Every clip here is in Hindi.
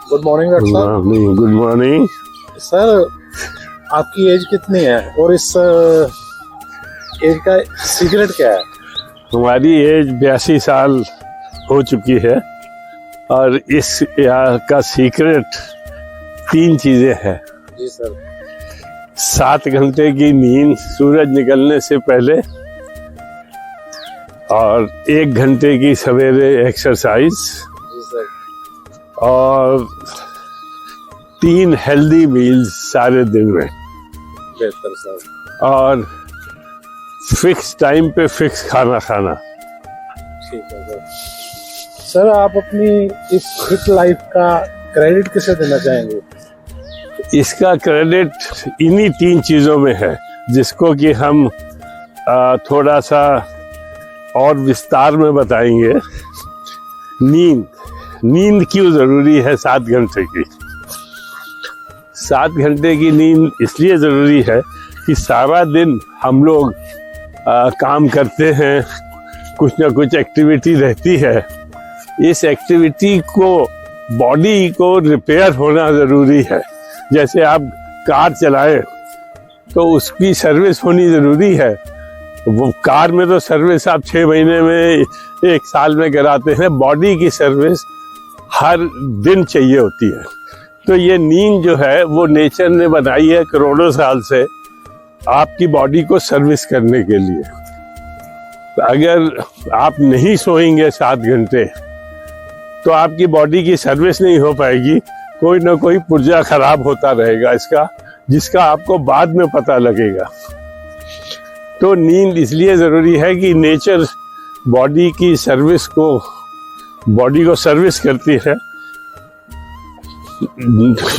गुड मॉर्निंग डॉक्टर साहब। गुड मॉर्निंग सर, आपकी एज कितनी है और इस एज का सीक्रेट क्या है? हमारी एज 82 साल हो चुकी है और इस का सीक्रेट 3 चीजें हैं। जी सर। 7 घंटे की नींद सूरज निकलने से पहले और 1 घंटे की सवेरे एक्सरसाइज जी सर। और 3 हेल्दी मील्स सारे दिन में बेहतर सर। और फिक्स टाइम पे फिक्स खाना खाना। ठीक है सर। सर, आप अपनी इस फिट लाइफ का क्रेडिट किसे देना चाहेंगे? इसका क्रेडिट इन्हीं 3 चीज़ों में है, जिसको कि हम थोड़ा सा और विस्तार में बताएंगे। नींद क्यों ज़रूरी है 7 घंटे की? 7 घंटे की नींद इसलिए ज़रूरी है कि सारा दिन हम लोग काम करते हैं, कुछ ना कुछ एक्टिविटी रहती है। इस एक्टिविटी को बॉडी को रिपेयर होना ज़रूरी है। जैसे आप कार चलाएं तो उसकी सर्विस होनी ज़रूरी है। वो कार में तो सर्विस आप 6 महीने में 1 साल में कराते हैं, बॉडी की सर्विस हर दिन चाहिए होती है। तो ये नींद जो है वो नेचर ने बनाई है करोड़ों साल से आपकी बॉडी को सर्विस करने के लिए। अगर आप नहीं सोएंगे 7 घंटे तो आपकी बॉडी की सर्विस नहीं हो पाएगी, कोई ना कोई पुर्जा खराब होता रहेगा इसका, जिसका आपको बाद में पता लगेगा। तो नींद इसलिए ज़रूरी है कि नेचर बॉडी की सर्विस को, बॉडी को सर्विस करती है।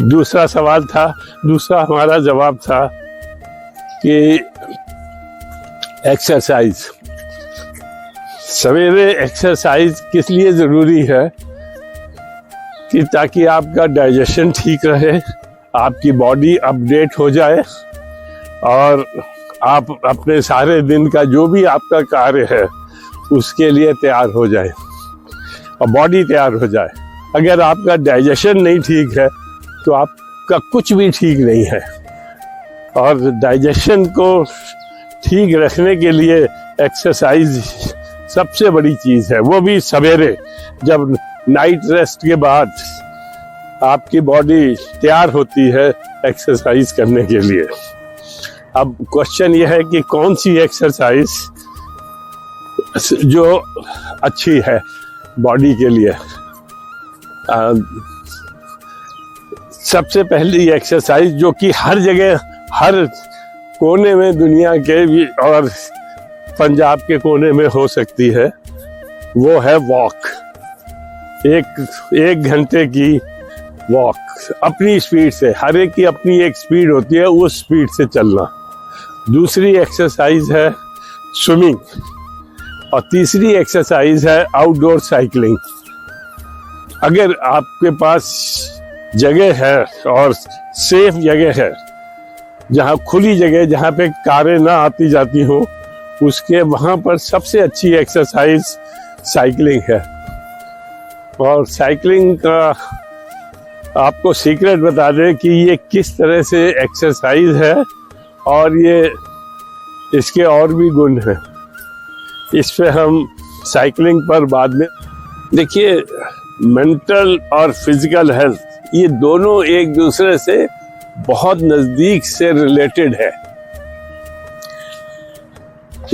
दूसरा सवाल था, दूसरा हमारा जवाब था कि एक्सरसाइज। सवेरे एक्सरसाइज किस लिए ज़रूरी है कि ताकि आपका डाइजेशन ठीक रहे, आपकी बॉडी अपडेट हो जाए और आप अपने सारे दिन का जो भी आपका कार्य है उसके लिए तैयार हो जाए और बॉडी तैयार हो जाए। अगर आपका डाइजेशन नहीं ठीक है तो आपका कुछ भी ठीक नहीं है। और डाइजेशन को ठीक रखने के लिए एक्सरसाइज सबसे बड़ी चीज़ है, वो भी सवेरे, जब नाइट रेस्ट के बाद आपकी बॉडी तैयार होती है एक्सरसाइज करने के लिए। अब क्वेश्चन यह है कि कौन सी एक्सरसाइज जो अच्छी है बॉडी के लिए। सबसे पहली एक्सरसाइज जो कि हर जगह, हर कोने में दुनिया के भी और पंजाब के कोने में हो सकती है, वो है वॉक। एक घंटे की वॉक अपनी स्पीड से, हर एक की अपनी एक स्पीड होती है, उस स्पीड से चलना। दूसरी एक्सरसाइज है स्विमिंग और तीसरी एक्सरसाइज है आउटडोर साइकिलिंग। अगर आपके पास जगह है और सेफ जगह है, जहाँ खुली जगह, जहाँ पे कारें ना आती जाती हो, उसके वहाँ पर सबसे अच्छी एक्सरसाइज साइकिलिंग है। और साइकिलिंग का आपको सीक्रेट बता दें कि ये किस तरह से एक्सरसाइज है और ये इसके और भी गुण हैं। इस पे हम साइकिलिंग पर बाद में देखिए। मेंटल और फिजिकल हेल्थ ये दोनों एक दूसरे से बहुत नज़दीक से रिलेटेड है,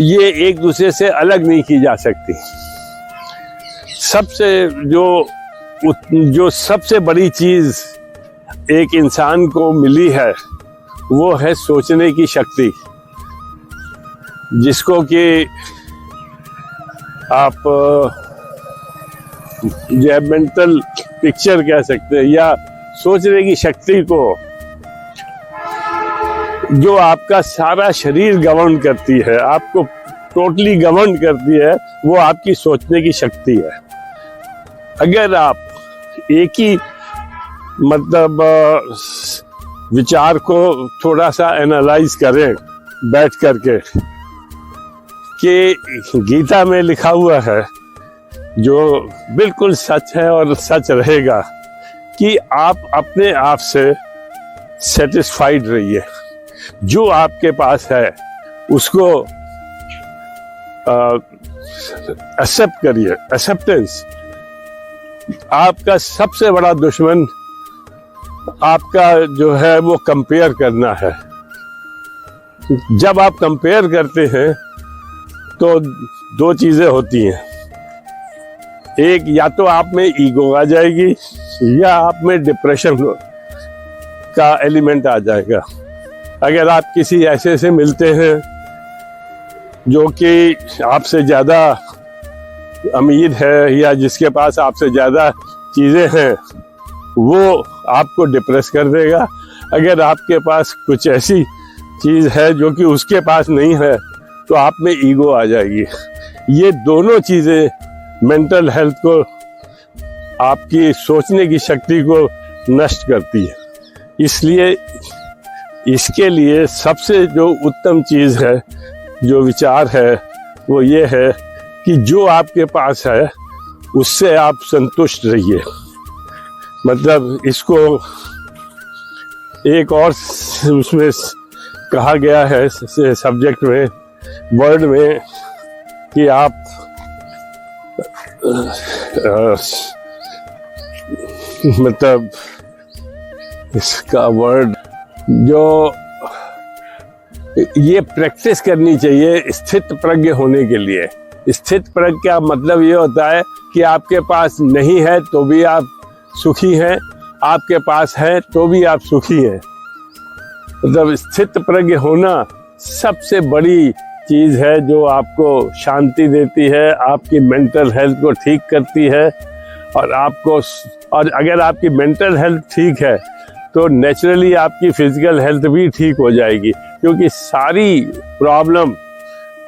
ये एक दूसरे से अलग नहीं की जा सकती। जो सबसे बड़ी चीज़ एक इंसान को मिली है वो है सोचने की शक्ति, जिसको कि आप जो मेंटल पिक्चर कह सकते हैं, या सोचने की शक्ति को जो आपका सारा शरीर गवर्न करती है, आपको टोटली गवर्न करती है, वो आपकी सोचने की शक्ति है। अगर आप एक ही मतलब विचार को थोड़ा सा एनालाइज करें बैठ करके, कि गीता में लिखा हुआ है जो बिल्कुल सच है और सच रहेगा कि आप अपने आप से सेटिस्फाइड रहिए। जो आपके पास है उसको एक्सेप्ट करिए। एक्सेप्टेंस। आपका सबसे बड़ा दुश्मन आपका जो है वो कंपेयर करना है। जब आप कंपेयर करते हैं तो दो चीजें होती हैं, एक या तो आप में ईगो आ जाएगी या आप में डिप्रेशन का एलिमेंट आ जाएगा। अगर आप किसी ऐसे से मिलते हैं जो कि आपसे ज़्यादा अमीर है या जिसके पास आपसे ज़्यादा चीज़ें हैं, वो आपको डिप्रेस कर देगा। अगर आपके पास कुछ ऐसी चीज़ है जो कि उसके पास नहीं है तो आप में ईगो आ जाएगी। ये दोनों चीज़ें मेंटल हेल्थ को, आपकी सोचने की शक्ति को नष्ट करती है। इसलिए इसके लिए सबसे जो उत्तम चीज़ है, जो विचार है, वो ये है कि जो आपके पास है उससे आप संतुष्ट रहिए। मतलब इसको एक और उसमें कहा गया है सब्जेक्ट में, वर्ड में, कि आप मतलब इसका वर्ड जो ये प्रैक्टिस करनी चाहिए स्थित प्रज्ञ होने के लिए। स्थित प्रज्ञ का मतलब ये होता है कि आपके पास नहीं है तो भी आप सुखी हैं, आपके पास है तो भी आप सुखी हैं। मतलब स्थित प्रज्ञ होना सबसे बड़ी चीज़ है जो आपको शांति देती है, आपकी मेंटल हेल्थ को ठीक करती है। और अगर आपकी मेंटल हेल्थ ठीक है तो नेचुरली आपकी फिजिकल हेल्थ भी ठीक हो जाएगी, क्योंकि सारी प्रॉब्लम,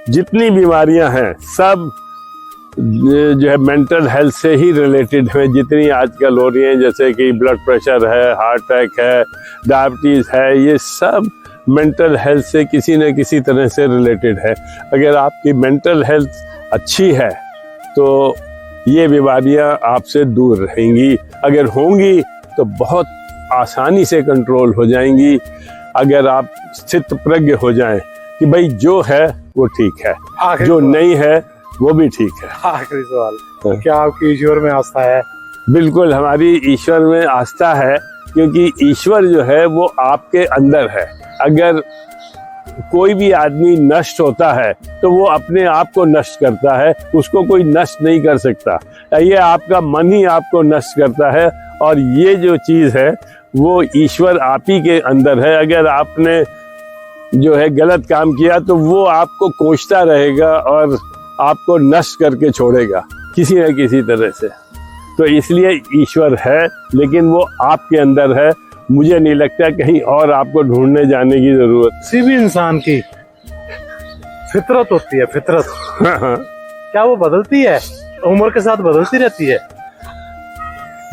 जितनी बीमारियां हैं, सब जो है मेंटल हेल्थ से ही रिलेटेड है। जितनी आजकल हो रही हैं, जैसे कि ब्लड प्रेशर है, हार्ट अटैक है, डायबिटीज़ है, ये सब मेंटल हेल्थ से किसी न किसी तरह से रिलेटेड है। अगर आपकी मेंटल हेल्थ अच्छी है तो ये बीमारियां आपसे दूर रहेंगी। अगर होंगी तो बहुत आसानी से कंट्रोल हो जाएंगी, अगर आप स्थित प्रज्ञ हो जाएं कि भाई जो है वो ठीक है, जो नहीं है वो भी ठीक है। आखिरी सवाल, क्या आपकी ईश्वर में आस्था है? बिल्कुल, हमारी ईश्वर में आस्था है, क्योंकि ईश्वर जो है वो आपके अंदर है। अगर कोई भी आदमी नष्ट होता है तो वो अपने आप को नष्ट करता है, उसको कोई नष्ट नहीं कर सकता। ये आपका मन ही आपको नष्ट करता है, और ये जो चीज़ है वो ईश्वर आप ही के अंदर है। अगर आपने जो है गलत काम किया तो वो आपको कोसता रहेगा और आपको नष्ट करके छोड़ेगा किसी न किसी तरह से। तो इसलिए ईश्वर है, लेकिन वो आपके अंदर है। मुझे नहीं लगता कहीं और आपको ढूंढने जाने की जरूरत। किसी भी इंसान की फितरत होती है, फितरत। क्या वो बदलती है? उम्र के साथ बदलती रहती है?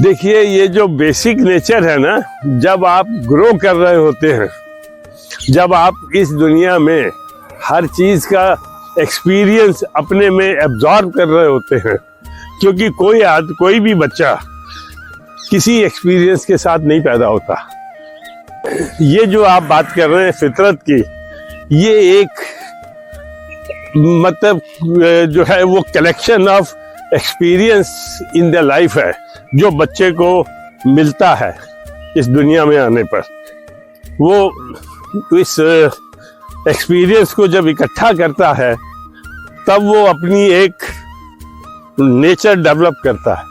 देखिए, ये जो बेसिक नेचर है ना, जब आप ग्रो कर रहे होते हैं, जब आप इस दुनिया में हर चीज का एक्सपीरियंस अपने में एब्जॉर्ब कर रहे होते हैं, क्योंकि कोई भी बच्चा किसी एक्सपीरियंस के साथ नहीं पैदा होता। ये जो आप बात कर रहे हैं फितरत की, ये एक मतलब जो है वो collection of experience in the life है, जो बच्चे को मिलता है इस दुनिया में आने पर। वो इस एक्सपीरियंस को जब इकट्ठा करता है तब वो अपनी एक नेचर डेवलप करता है,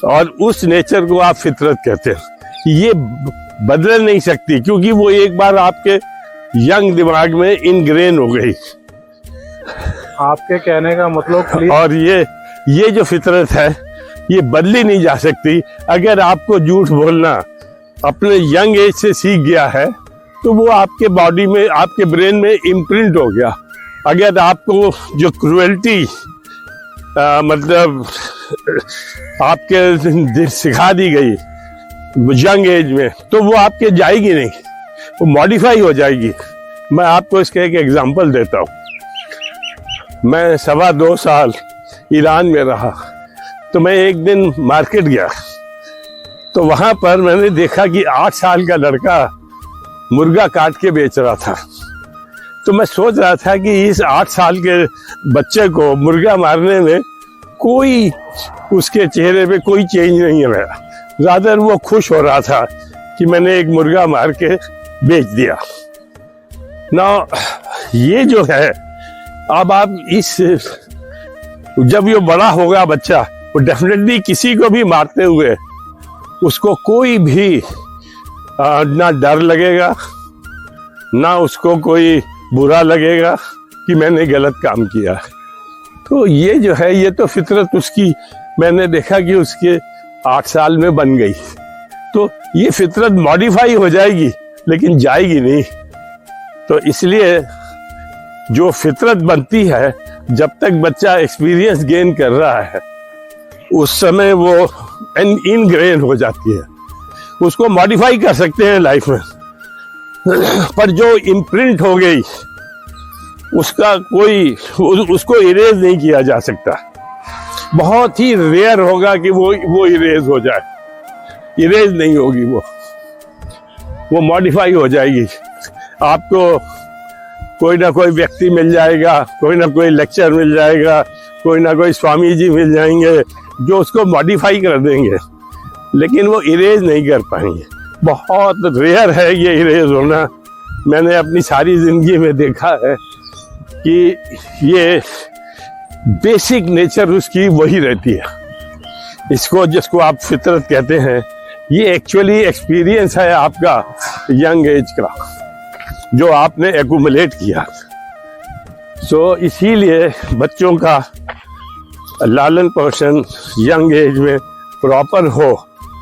और उस नेचर को आप फितरत कहते हैं। ये बदल नहीं सकती, क्योंकि वो एक बार आपके यंग दिमाग में इनग्रेन हो गई। आपके कहने का मतलब और ये जो फितरत है ये बदली नहीं जा सकती। अगर आपको झूठ बोलना अपने यंग एज से सीख गया है तो वो आपके बॉडी में, आपके ब्रेन में इम्प्रिंट हो गया। अगर आपको जो क्रुएल्टी मतलब आपके दिल सिखा दी गई यंग एज में, तो वो आपके जाएगी नहीं, वो मॉडिफाई हो जाएगी। मैं आपको इसका एक एग्जांपल देता हूँ। मैं 2.25 साल ईरान में रहा, तो मैं एक दिन मार्केट गया, तो वहां पर मैंने देखा कि 8 साल का लड़का मुर्गा काट के बेच रहा था। तो मैं सोच रहा था कि इस 8 साल के बच्चे को मुर्गा मारने में कोई उसके चेहरे पे कोई चेंज नहीं है। ज़्यादातर वो खुश हो रहा था कि मैंने एक मुर्गा मार के बेच दिया ना। ये जो है, अब आप जब ये बड़ा होगा बच्चा, वो डेफिनेटली किसी को भी मारते हुए उसको कोई भी ना डर लगेगा, ना उसको कोई बुरा लगेगा कि मैंने गलत काम किया। तो ये जो है, ये तो फितरत उसकी, मैंने देखा कि उसके 8 साल में बन गई। तो ये फितरत मॉडिफाई हो जाएगी लेकिन जाएगी नहीं। तो इसलिए जो फितरत बनती है, जब तक बच्चा एक्सपीरियंस गेन कर रहा है उस समय वो इनग्रेन हो जाती है। उसको मॉडिफाई कर सकते हैं लाइफ में, पर जो इम्प्रिंट हो गई उसका उसको इरेज नहीं किया जा सकता। बहुत ही रेयर होगा कि वो इरेज हो जाए। इरेज नहीं होगी, वो मॉडिफाई हो जाएगी। आपको कोई ना कोई व्यक्ति मिल जाएगा, कोई ना कोई लेक्चर मिल जाएगा, कोई ना कोई स्वामी जी मिल जाएंगे जो उसको मॉडिफाई कर देंगे, लेकिन वो इरेज नहीं कर पाएंगे। बहुत रेयर है ये इरेज होना। मैंने अपनी सारी जिंदगी में देखा है कि ये बेसिक नेचर उसकी वही रहती है। इसको, जिसको आप फितरत कहते हैं, ये एक्चुअली एक्सपीरियंस है आपका यंग एज का, जो आपने एक्यूमुलेट किया। सो इसीलिए बच्चों का लालन पोषण यंग एज में प्रॉपर हो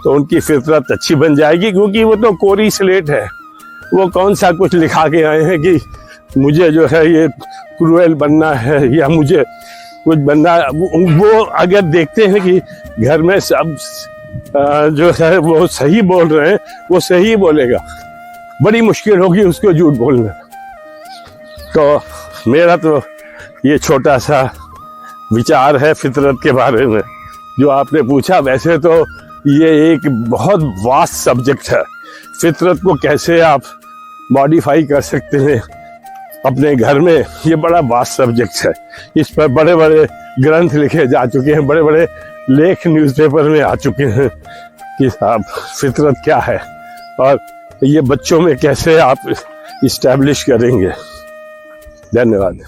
तो उनकी फितरत अच्छी बन जाएगी, क्योंकि वो तो कोरी स्लेट है। वो कौन सा कुछ लिखा के आए हैं कि मुझे जो है ये क्रूएल बनना है या मुझे कुछ बनना है। वो अगर देखते हैं कि घर में सब जो है वो सही बोल रहे हैं, वो सही बोलेगा। बड़ी मुश्किल होगी उसको झूठ बोलना। तो मेरा तो ये छोटा सा विचार है फितरत के बारे में जो आपने पूछा। वैसे तो ये एक बहुत वास्ट सब्जेक्ट है। फितरत को कैसे आप मॉडिफाई कर सकते हैं अपने घर में, ये बड़ा वास्ट सब्जेक्ट है। इस पर बड़े बड़े ग्रंथ लिखे जा चुके हैं, बड़े बड़े लेख न्यूज़पेपर में आ चुके हैं कि साहब फितरत क्या है और ये बच्चों में कैसे आप इस्टेब्लिश करेंगे। धन्यवाद।